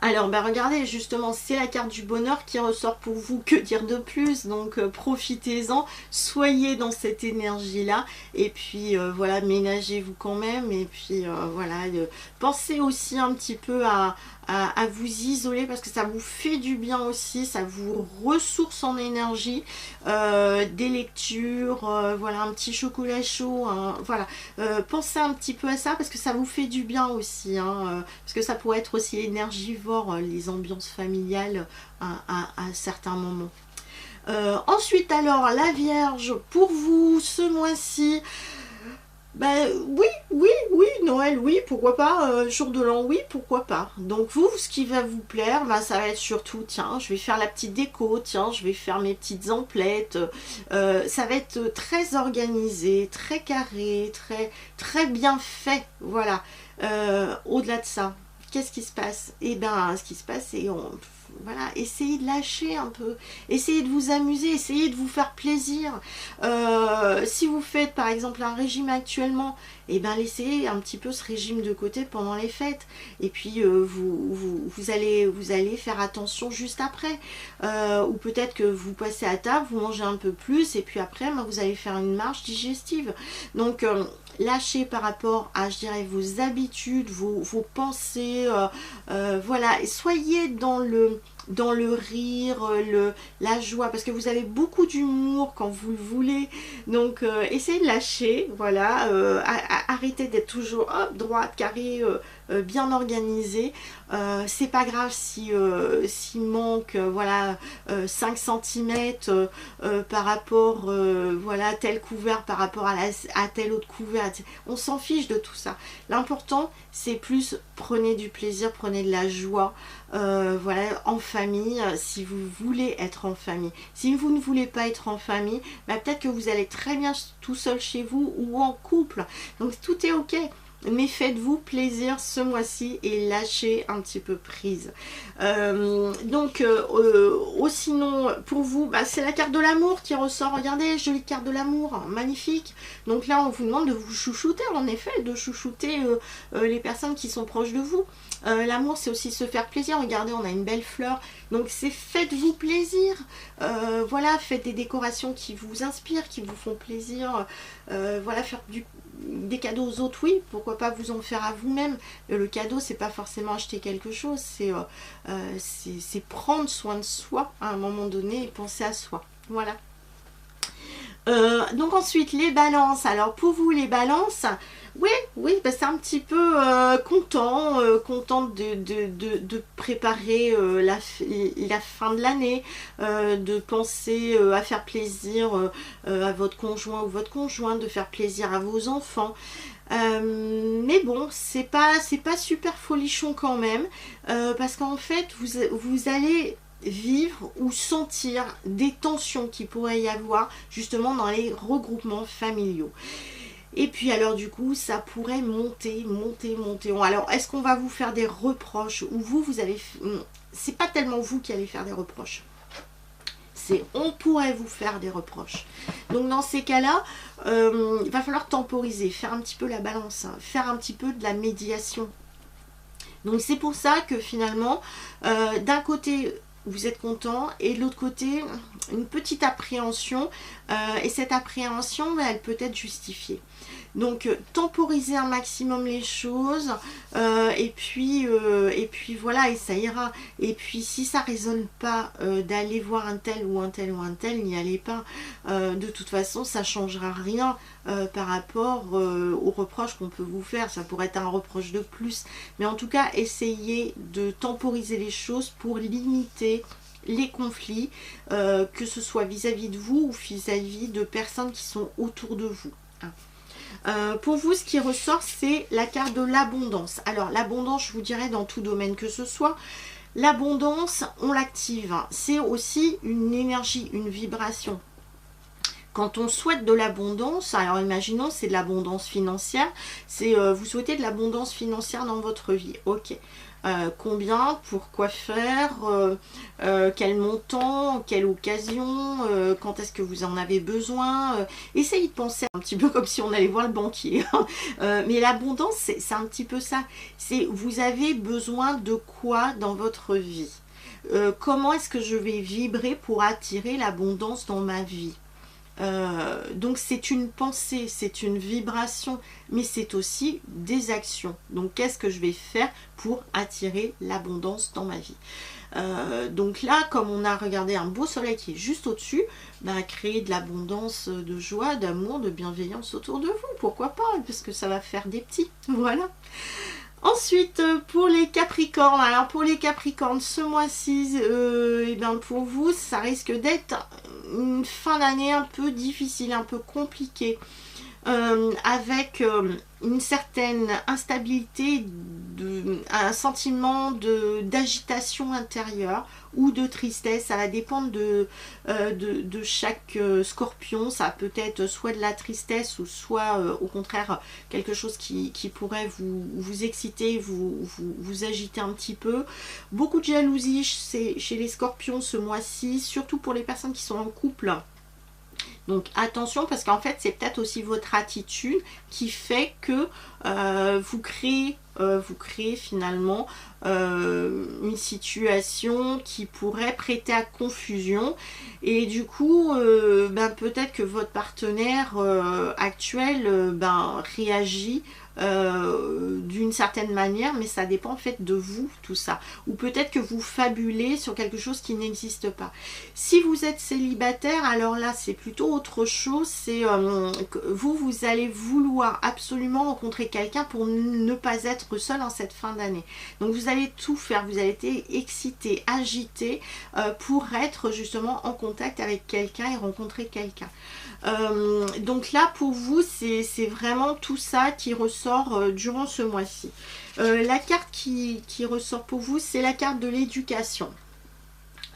Alors, bah regardez, justement, c'est la carte du bonheur qui ressort pour vous, que dire de plus? Donc, profitez-en, soyez dans cette énergie-là, et puis, voilà, ménagez-vous quand même, et puis, voilà, pensez aussi un petit peu à vous isoler, parce que ça vous fait du bien aussi, ça vous ressource en énergie, des lectures, voilà, un petit chocolat chaud, voilà, pensez un petit peu à ça, parce que ça vous fait du bien aussi, parce que ça pourrait être aussi énergivore, les ambiances familiales à certains moments. Ensuite alors la Vierge, pour vous ce mois-ci, ben oui, Noël, oui, pourquoi pas, jour de l'an, oui, pourquoi pas. Donc vous, ce qui va vous plaire, ben, ça va être surtout, tiens, je vais faire la petite déco, tiens, je vais faire mes petites emplettes, ça va être très organisé, très carré, très bien fait, voilà. Au-delà de ça, qu'est-ce qui se passe? Eh bien, ce qui se passe, c'est voilà, essayez de lâcher un peu, essayez de vous amuser, essayez de vous faire plaisir. Si vous faites par exemple un régime actuellement, et bien laissez un petit peu ce régime de côté pendant les fêtes, et puis vous allez faire attention juste après, ou peut-être que vous passez à table, vous mangez un peu plus, et puis après ben, vous allez faire une marche digestive. Donc lâchez par rapport à, je dirais, vos habitudes, vos pensées, voilà, et soyez dans le rire, la joie, parce que vous avez beaucoup d'humour quand vous le voulez, donc essayez de lâcher, voilà, arrêtez d'être toujours hop, droite, carré, bien organisé. C'est pas grave s'il manque voilà 5 cm par rapport voilà tel couvert par rapport à tel autre couvert, on s'en fiche de tout ça. L'important c'est plus prenez du plaisir, prenez de la joie, voilà, en famille, si vous voulez être en famille. Si vous ne voulez pas être en famille, bah, peut-être que vous allez très bien tout seul chez vous ou en couple. Donc tout est ok. Mais faites-vous plaisir ce mois-ci et lâchez un petit peu prise. Sinon, pour vous, bah, c'est la carte de l'amour qui ressort. Regardez, jolie carte de l'amour, magnifique. Donc là, on vous demande de vous chouchouter, en effet, de chouchouter les personnes qui sont proches de vous. L'amour, c'est aussi se faire plaisir. Regardez, on a une belle fleur. Donc, c'est faites-vous plaisir. Voilà, faites des décorations qui vous inspirent, qui vous font plaisir. Voilà, faire des cadeaux aux autres, oui, pourquoi pas vous en faire à vous-même. Le cadeau, c'est pas forcément acheter quelque chose, c'est prendre soin de soi à un moment donné et penser à soi. Voilà. Donc ensuite, les balances. Alors pour vous, les balances, oui, bah, c'est un petit peu contente de préparer la fin de l'année, de penser à faire plaisir à votre conjoint ou votre conjointe, de faire plaisir à vos enfants. Mais bon, c'est pas super folichon quand même, parce qu'en fait, vous allez vivre ou sentir des tensions qui pourrait y avoir justement dans les regroupements familiaux. Et puis alors du coup, ça pourrait monter. Alors, est-ce qu'on va vous faire des reproches ou vous allez... C'est pas tellement vous qui allez faire des reproches. On pourrait vous faire des reproches. Donc dans ces cas-là, il va falloir temporiser, faire un petit peu la balance, hein, faire un petit peu de la médiation. Donc c'est pour ça que finalement, d'un côté, vous êtes content, et de l'autre côté, une petite appréhension, et cette appréhension, elle peut être justifiée. Donc temporiser un maximum les choses, et puis voilà, et ça ira. Et puis si ça ne résonne pas d'aller voir un tel ou un tel ou un tel, n'y allez pas. De toute façon, ça ne changera rien par rapport aux reproches qu'on peut vous faire. Ça pourrait être un reproche de plus. Mais en tout cas, essayez de temporiser les choses pour limiter les conflits, que ce soit vis-à-vis de vous ou vis-à-vis de personnes qui sont autour de vous. Pour vous, ce qui ressort, c'est la carte de l'abondance. Alors, l'abondance, je vous dirais, dans tout domaine que ce soit, l'abondance, on l'active. C'est aussi une énergie, une vibration. Quand on souhaite de l'abondance, alors imaginons, c'est de l'abondance financière, c'est vous souhaitez de l'abondance financière dans votre vie. Ok. Combien, pour quoi faire, quel montant, quelle occasion, quand est-ce que vous en avez besoin. Essayez de penser un petit peu comme si on allait voir le banquier. Mais l'abondance, c'est un petit peu ça. C'est vous avez besoin de quoi dans votre vie. Comment est-ce que je vais vibrer pour attirer l'abondance dans ma vie. Donc c'est une pensée, c'est une vibration, mais c'est aussi des actions. Donc qu'est-ce que je vais faire pour attirer l'abondance dans ma vie. Donc là, comme on a regardé un beau soleil qui est juste au-dessus, bah, créer de l'abondance de joie, d'amour, de bienveillance autour de vous, pourquoi pas, parce que ça va faire des petits, voilà. Ensuite, pour les Capricornes, alors pour les Capricornes, ce mois-ci, et bien pour vous, ça risque d'être une fin d'année un peu difficile, un peu compliquée, avec une certaine instabilité, un sentiment d'agitation intérieure ou de tristesse. Ça va dépendre de chaque scorpion. Ça peut être soit de la tristesse ou soit au contraire quelque chose qui pourrait vous exciter, vous agiter un petit peu. Beaucoup de jalousie chez les scorpions ce mois-ci, surtout pour les personnes qui sont en couple. Donc attention, parce qu'en fait c'est peut-être aussi votre attitude qui fait que vous créez finalement une situation qui pourrait prêter à confusion, et du coup peut-être que votre partenaire actuel réagit d'une certaine manière, mais ça dépend en fait de vous, tout ça. Ou peut-être que vous fabulez sur quelque chose qui n'existe pas. Si vous êtes célibataire, alors là c'est plutôt autre chose. C'est vous allez vouloir absolument rencontrer quelqu'un pour ne pas être seul en cette fin d'année. Donc vous allez tout faire, vous allez être excité, agité pour être justement en contact avec quelqu'un et rencontrer quelqu'un. Donc là pour vous c'est vraiment tout ça qui ressort durant ce mois-ci. La carte qui ressort pour vous, c'est la carte de l'éducation.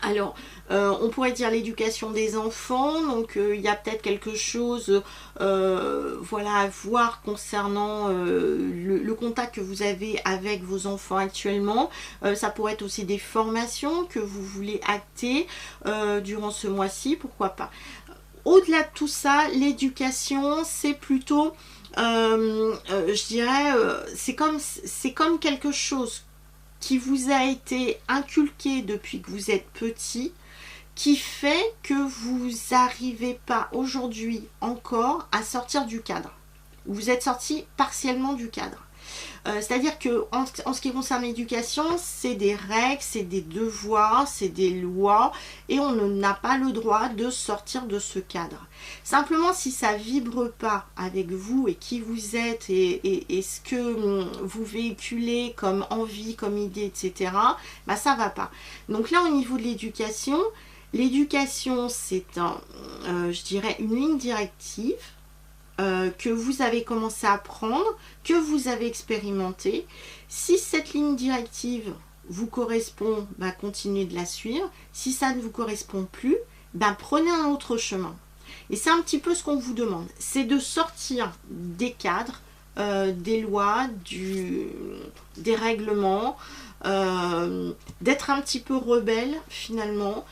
Alors, on pourrait dire l'éducation des enfants, donc il y a peut-être quelque chose voilà, à voir concernant le contact que vous avez avec vos enfants actuellement. Ça pourrait être aussi des formations que vous voulez acter durant ce mois-ci, pourquoi pas. Au-delà de tout ça, l'éducation, c'est plutôt, je dirais, c'est comme quelque chose qui vous a été inculqué depuis que vous êtes petit, qui fait que vous n'arrivez pas aujourd'hui encore à sortir du cadre. Vous êtes sorti partiellement du cadre. C'est-à-dire que en ce qui concerne l'éducation, c'est des règles, c'est des devoirs, c'est des lois, et on n'a pas le droit de sortir de ce cadre. Simplement, si ça vibre pas avec vous et qui vous êtes et ce que vous véhiculez comme envie, comme idée, etc., bah ça va pas. Donc là, au niveau de l'éducation, c'est je dirais, une ligne directive que vous avez commencé à prendre, que vous avez expérimenté. Si cette ligne directive vous correspond, bah, continuez de la suivre. Si ça ne vous correspond plus, bah, prenez un autre chemin. Et c'est un petit peu ce qu'on vous demande, c'est de sortir des cadres, des lois, des règlements, d'être un petit peu rebelle finalement,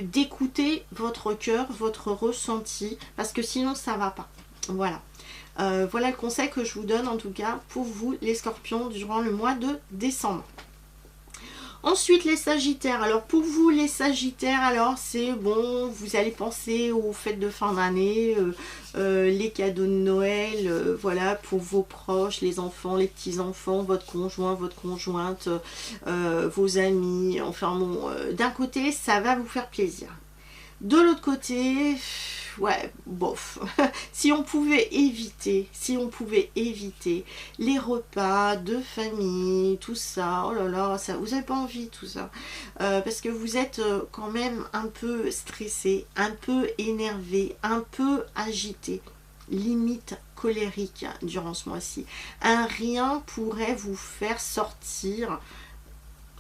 d'écouter votre cœur, votre ressenti, parce que sinon ça va pas. Voilà. Voilà le conseil que je vous donne en tout cas pour vous les scorpions durant le mois de décembre. Ensuite les sagittaires, alors pour vous les sagittaires, alors c'est bon, vous allez penser aux fêtes de fin d'année, les cadeaux de Noël, voilà, pour vos proches, les enfants, les petits-enfants, votre conjoint, votre conjointe, vos amis, enfin bon, d'un côté ça va vous faire plaisir. De l'autre côté, ouais, bof. Si on pouvait éviter les repas de famille, tout ça, oh là là, ça, vous n'avez pas envie tout ça. Parce que vous êtes quand même un peu stressé, un peu énervé, un peu agité, limite colérique durant ce mois-ci. Un rien pourrait vous faire sortir.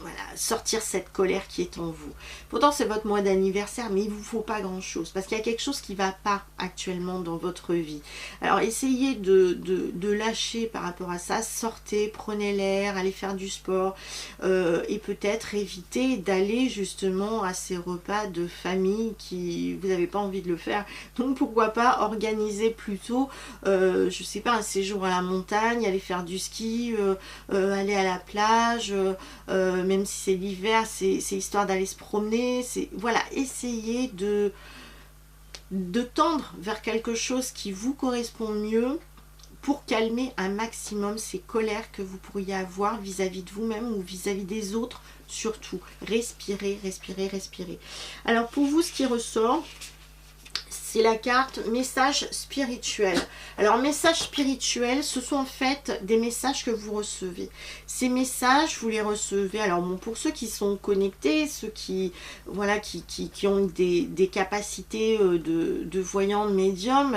Voilà, sortir cette colère qui est en vous. Pourtant c'est votre mois d'anniversaire, mais il ne vous faut pas grand chose, parce qu'il y a quelque chose qui ne va pas actuellement dans votre vie. Alors essayez de lâcher par rapport à ça, sortez, prenez l'air, allez faire du sport, et peut-être éviter d'aller justement à ces repas de famille qui vous n'avez pas envie de le faire. Donc pourquoi pas organiser plutôt, je sais pas, un séjour à la montagne, aller faire du ski, aller à la plage, même si c'est l'hiver, c'est histoire d'aller se promener, c'est voilà, essayez de tendre vers quelque chose qui vous correspond mieux pour calmer un maximum ces colères que vous pourriez avoir vis-à-vis de vous-même ou vis-à-vis des autres, surtout. Respirez, respirez, respirez. Alors pour vous, ce qui ressort, c'est la carte message spirituel. Alors message spirituel, ce sont en fait des messages que vous recevez. Ces messages, vous les recevez, alors bon, pour ceux qui sont connectés, ceux qui, voilà, qui ont des capacités de voyants, de médium,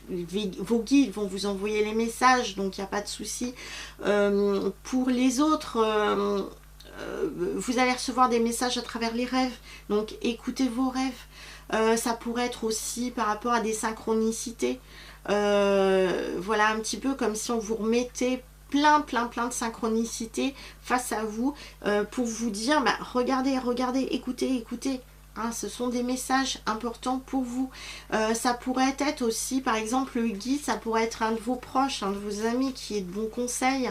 vos guides vont vous envoyer les messages, donc il n'y a pas de souci. Pour les autres, vous allez recevoir des messages à travers les rêves, donc écoutez vos rêves. Ça pourrait être aussi par rapport à des synchronicités, voilà, un petit peu comme si on vous remettait plein de synchronicités face à vous, pour vous dire, bah, regardez, écoutez, hein, ce sont des messages importants pour vous. Ça pourrait être aussi, par exemple, le guide, ça pourrait être un de vos proches, un de vos amis qui est de bons conseils.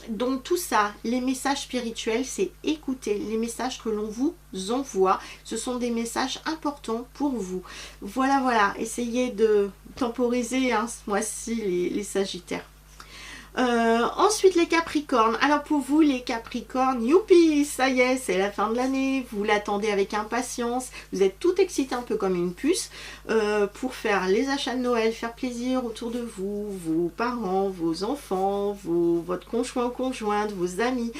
Donc tout ça, les messages spirituels, c'est écouter les messages que l'on vous envoie. Ce sont des messages importants pour vous. Voilà, essayez de temporiser hein, ce mois-ci les Sagittaires. Ensuite les Capricornes, alors pour vous les Capricornes, youpi, ça y est, c'est la fin de l'année, vous l'attendez avec impatience, vous êtes tout excité un peu comme une puce pour faire les achats de Noël, faire plaisir autour de vous, vos parents, vos enfants, votre conjoint ou conjointe, vos amis.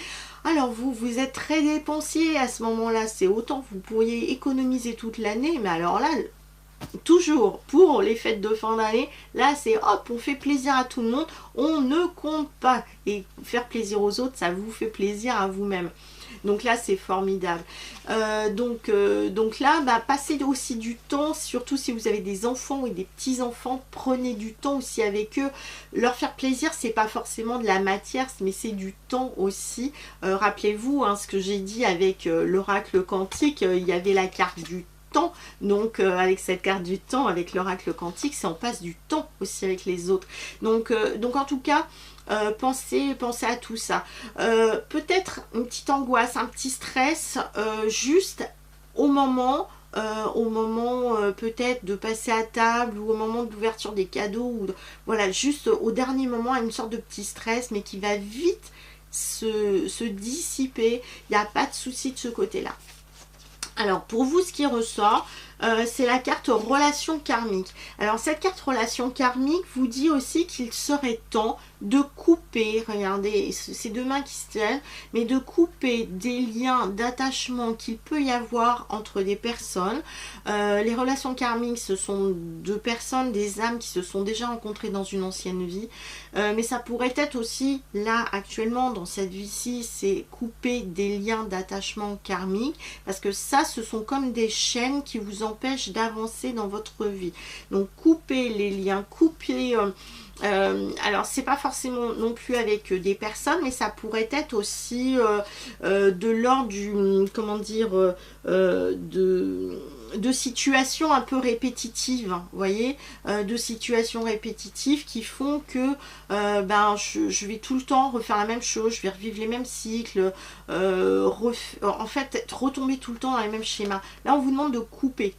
Alors vous êtes très dépensier à ce moment-là, c'est autant vous pourriez économiser toute l'année, mais alors là, toujours pour les fêtes de fin d'année, là c'est hop, on fait plaisir à tout le monde, on ne compte pas, et faire plaisir aux autres, ça vous fait plaisir à vous-même. Donc là, c'est formidable. Donc là, bah, passez aussi du temps, surtout si vous avez des enfants ou des petits-enfants, prenez du temps aussi avec eux. Leur faire plaisir, c'est pas forcément de la matière, mais c'est du temps aussi. Rappelez-vous, hein, ce que j'ai dit avec l'oracle quantique, il y avait la carte du temps. Donc avec cette carte du temps, avec l'oracle quantique, c'est on passe du temps aussi avec les autres. Donc en tout cas, pensez à tout ça. Peut-être une petite angoisse, un petit stress, juste au moment peut-être de passer à table ou au moment de l'ouverture des cadeaux, ou voilà, juste au dernier moment, une sorte de petit stress, mais qui va vite se dissiper. Il n'y a pas de souci de ce côté-là. Alors pour vous, ce qui ressort, c'est la carte relation karmique. Alors cette carte relation karmique vous dit aussi qu'il serait temps de couper, regardez, c'est deux mains qui se tiennent, mais de couper des liens d'attachement qu'il peut y avoir entre des personnes. Les relations karmiques, ce sont deux personnes, des âmes qui se sont déjà rencontrées dans une ancienne vie, mais ça pourrait être aussi, là, actuellement, dans cette vie-ci, c'est couper des liens d'attachement karmique, parce que ça, ce sont comme des chaînes qui vous empêchent d'avancer dans votre vie. Donc, couper les liens, couper... alors c'est pas forcément non plus avec des personnes, mais ça pourrait être aussi de l'ordre du, comment dire, de situations un peu répétitives, vous voyez, de situations répétitives qui font que ben, je vais tout le temps refaire la même chose, je vais revivre les mêmes cycles, en fait retomber tout le temps dans les mêmes schémas. Là on vous demande de couper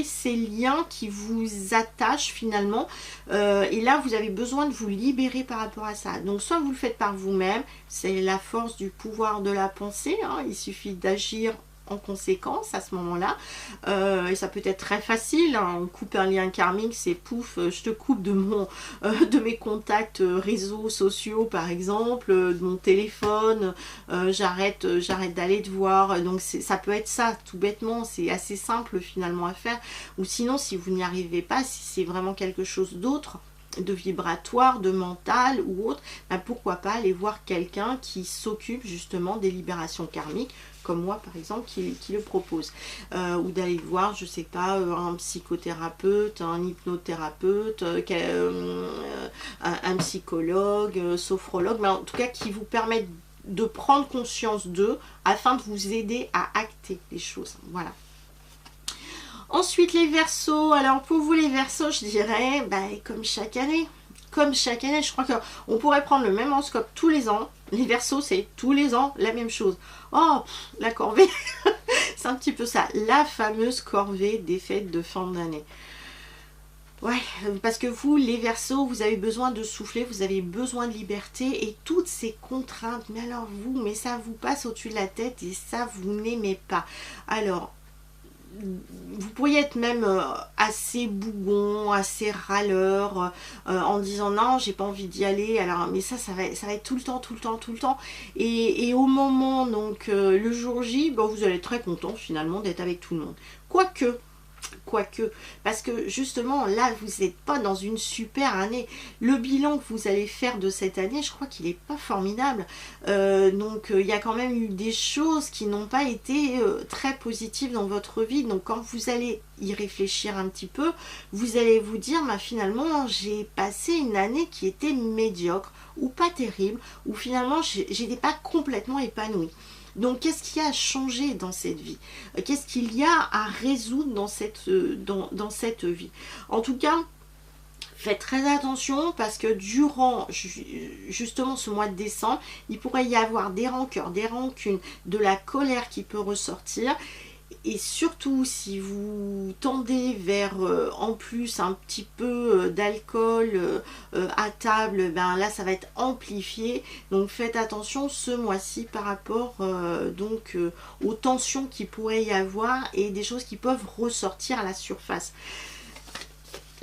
ces liens qui vous attachent finalement, et là vous avez besoin de vous libérer par rapport à ça. Donc soit vous le faites par vous-même, c'est la force du pouvoir de la pensée, hein, il suffit d'agir en conséquence à ce moment-là, et ça peut être très facile, hein. On coupe un lien karmique, c'est pouf, je te coupe de mes contacts réseaux sociaux par exemple, de mon téléphone, j'arrête d'aller te voir. Donc ça peut être ça, tout bêtement, c'est assez simple finalement à faire. Ou sinon, si vous n'y arrivez pas, si c'est vraiment quelque chose d'autre, de vibratoire, de mental ou autre, ben pourquoi pas aller voir quelqu'un qui s'occupe justement des libérations karmiques, comme moi par exemple, qui le propose, ou d'aller voir, je sais pas, un psychothérapeute, un hypnothérapeute, un psychologue, sophrologue, mais en tout cas qui vous permettent de prendre conscience d'eux afin de vous aider à acter les choses. Voilà. Ensuite, les Verseaux. Alors, pour vous, les Verseaux, je dirais, bah, comme chaque année, je crois qu'on pourrait prendre le même horoscope tous les ans. Les Verseaux, c'est tous les ans la même chose. Oh, la corvée, c'est un petit peu ça. La fameuse corvée des fêtes de fin d'année. Ouais, parce que vous, les Verseaux, vous avez besoin de souffler, vous avez besoin de liberté, et toutes ces contraintes, mais alors vous, mais ça vous passe au-dessus de la tête et ça, vous n'aimez pas. Alors, vous pourriez être même assez bougon, assez râleur, en disant non, j'ai pas envie d'y aller. Alors, mais ça va être tout le temps. Et au moment, donc le jour J, bon, vous allez être très content finalement d'être avec tout le monde. Quoique, parce que justement là vous n'êtes pas dans une super année. Le bilan que vous allez faire de cette année, je crois qu'il n'est pas formidable, donc il y a quand même eu des choses qui n'ont pas été très positives dans votre vie. Donc quand vous allez y réfléchir un petit peu, vous allez vous dire bah, finalement j'ai passé une année qui était médiocre ou pas terrible, ou finalement j'étais pas complètement épanouie. Donc, qu'est-ce qui a changé dans cette vie? Qu'est-ce qu'il y a à résoudre dans cette vie? En tout cas, faites très attention parce que durant justement ce mois de décembre, il pourrait y avoir des rancœurs, des rancunes, de la colère qui peut ressortir. Et surtout, si vous tendez vers en plus un petit peu d'alcool à table, ben là ça va être amplifié. Donc faites attention ce mois-ci par rapport aux tensions qu'il pourrait y avoir et des choses qui peuvent ressortir à la surface.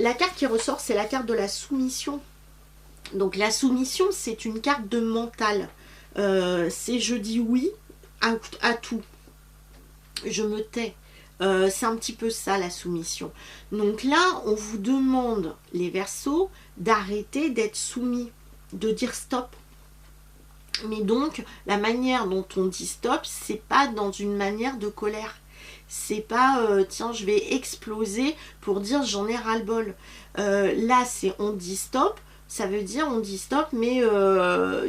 La carte qui ressort, c'est la carte de la soumission. Donc la soumission, c'est une carte de mental. C'est je dis oui à tout. Je me tais. C'est un petit peu ça la soumission. Donc là, on vous demande, les Verseaux, d'arrêter d'être soumis, de dire stop. Mais donc, la manière dont on dit stop, c'est pas dans une manière de colère. C'est pas, tiens, je vais exploser pour dire j'en ai ras-le-bol. Là, c'est on dit stop. Ça veut dire on dit stop, mais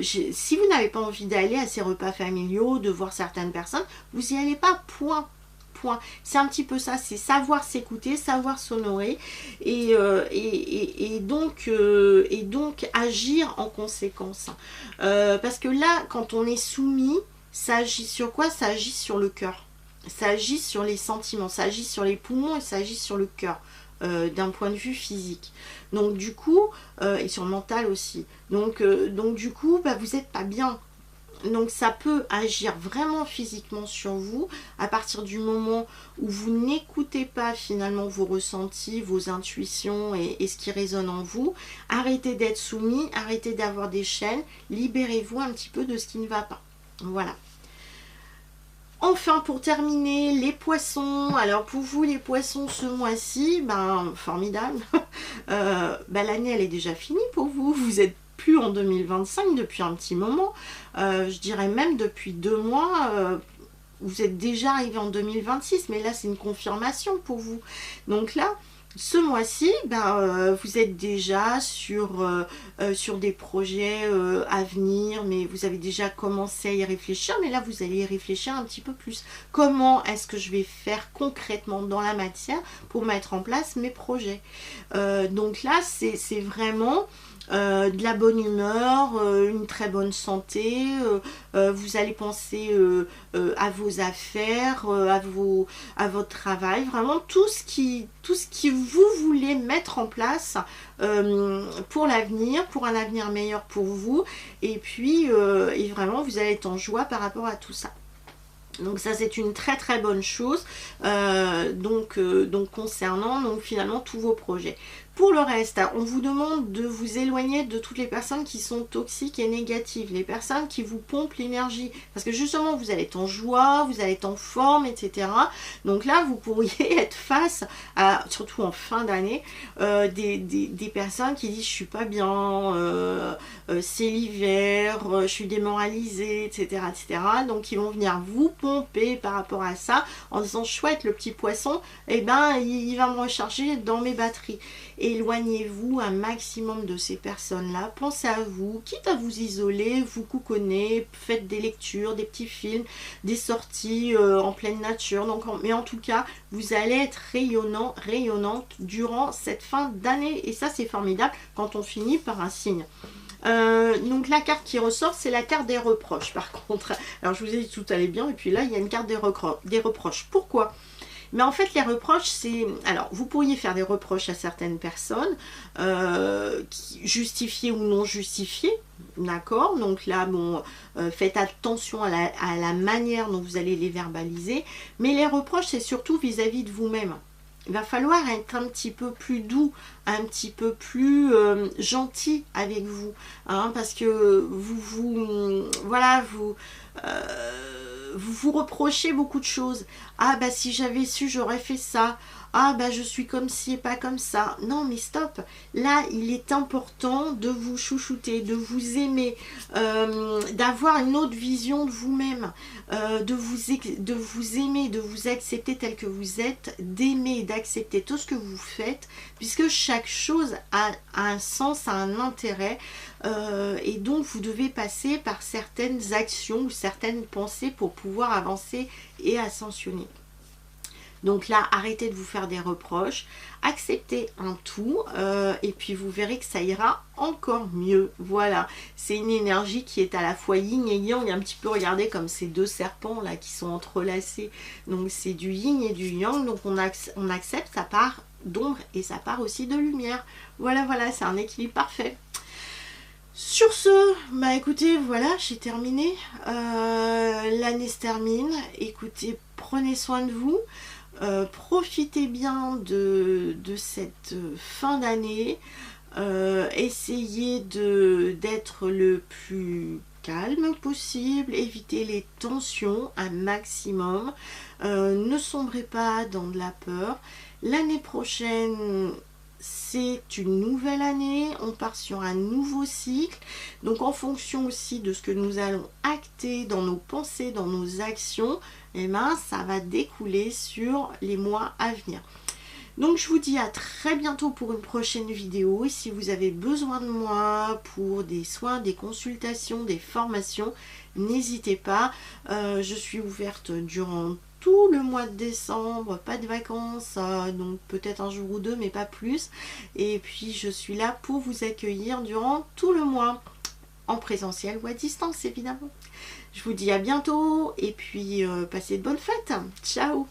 si vous n'avez pas envie d'aller à ces repas familiaux, de voir certaines personnes, vous n'y allez pas, point. Point. C'est un petit peu ça, c'est savoir s'écouter, savoir s'honorer et donc agir en conséquence. Parce que là, quand on est soumis, ça agit sur quoi? Ça agit sur le cœur. Ça agit sur les sentiments, ça agit sur les poumons et ça agit sur le cœur. D'un point de vue physique. Donc du coup, et sur le mental aussi. Donc du coup, bah, vous n'êtes pas bien. Donc ça peut agir vraiment physiquement sur vous à partir du moment où vous n'écoutez pas finalement vos ressentis, vos intuitions et ce qui résonne en vous. Arrêtez d'être soumis, arrêtez d'avoir des chaînes, libérez-vous un petit peu de ce qui ne va pas. Voilà. Enfin, pour terminer, les poissons. Alors pour vous, les poissons, ce mois-ci, ben formidable. L'année, elle est déjà finie pour vous. Vous êtes plus en 2025 depuis un petit moment. Je dirais même depuis 2 mois. Vous êtes déjà arrivé en 2026, mais là, c'est une confirmation pour vous. Donc là, ce mois-ci, vous êtes déjà sur des projets à venir, mais vous avez déjà commencé à y réfléchir, mais là vous allez y réfléchir un petit peu plus. Comment est-ce que je vais faire concrètement dans la matière pour mettre en place mes projets? Donc là, c'est vraiment de la bonne humeur, une très bonne santé, vous allez penser à vos affaires, à votre travail, vraiment tout ce qui vous voulez mettre en place pour l'avenir, pour un avenir meilleur pour vous, et puis et vraiment vous allez être en joie par rapport à tout ça. Donc ça, c'est une très très bonne chose donc concernant donc finalement tous vos projets. Pour le reste, on vous demande de vous éloigner de toutes les personnes qui sont toxiques et négatives, les personnes qui vous pompent l'énergie, parce que justement vous allez être en joie, vous allez être en forme, etc. Donc là, vous pourriez être face à, surtout en fin d'année, des personnes qui disent je suis pas bien, c'est l'hiver, je suis démoralisée, etc., etc. Donc ils vont venir vous pomper par rapport à ça en disant chouette, le petit poisson, eh ben il va me recharger dans mes batteries. Éloignez-vous un maximum de ces personnes-là, pensez à vous, quitte à vous isoler, vous couconnez, faites des lectures, des petits films, des sorties en pleine nature. Donc, mais en tout cas, vous allez être rayonnant, rayonnante durant cette fin d'année et ça c'est formidable quand on finit par un signe. Donc la carte qui ressort, c'est la carte des reproches par contre. Alors je vous ai dit tout allait bien et puis là il y a une carte des reproches. Pourquoi ? Mais en fait, les reproches, c'est... Alors, vous pourriez faire des reproches à certaines personnes, justifiées ou non justifiées, d'accord? Donc là, bon, faites attention à la manière dont vous allez les verbaliser. Mais les reproches, c'est surtout vis-à-vis de vous-même. Il va falloir être un petit peu plus doux, un petit peu plus gentil avec vous, hein, parce que vous reprochez beaucoup de choses. Ah bah si j'avais su, j'aurais fait ça. Ah bah je suis comme ci et pas comme ça. Non mais stop. Là, il est important de vous chouchouter, de vous aimer, d'avoir une autre vision de vous-même, de vous aimer, de vous accepter tel que vous êtes, d'aimer et d'accepter tout ce que vous faites, puisque chaque chose a un sens, a un intérêt. Et donc vous devez passer par certaines actions ou certaines pensées pour pouvoir avancer et ascensionner. Donc là, arrêtez de vous faire des reproches, acceptez un tout et puis vous verrez que ça ira encore mieux. Voilà, c'est une énergie qui est à la fois yin et yang, un petit peu regardez comme ces deux serpents là qui sont entrelacés. Donc c'est du yin et du yang, donc on accepte sa part d'ombre et sa part aussi de lumière. Voilà, c'est un équilibre parfait. Sur ce, bah écoutez, voilà, j'ai terminé. L'année se termine. Écoutez, prenez soin de vous. Profitez bien de cette fin d'année. Essayez d'être le plus calme possible. Évitez les tensions un maximum. Ne sombrez pas dans de la peur. L'année prochaine, c'est une nouvelle année, on part sur un nouveau cycle. Donc en fonction aussi de ce que nous allons acter dans nos pensées, dans nos actions, eh ben, ça va découler sur les mois à venir. Donc je vous dis à très bientôt pour une prochaine vidéo. Et si vous avez besoin de moi pour des soins, des consultations, des formations, n'hésitez pas. Je suis ouverte durant tout le mois de décembre, pas de vacances, donc peut-être un jour ou deux, mais pas plus. Et puis je suis là pour vous accueillir durant tout le mois, en présentiel ou à distance évidemment. Je vous dis à bientôt et puis passez de bonnes fêtes. Ciao!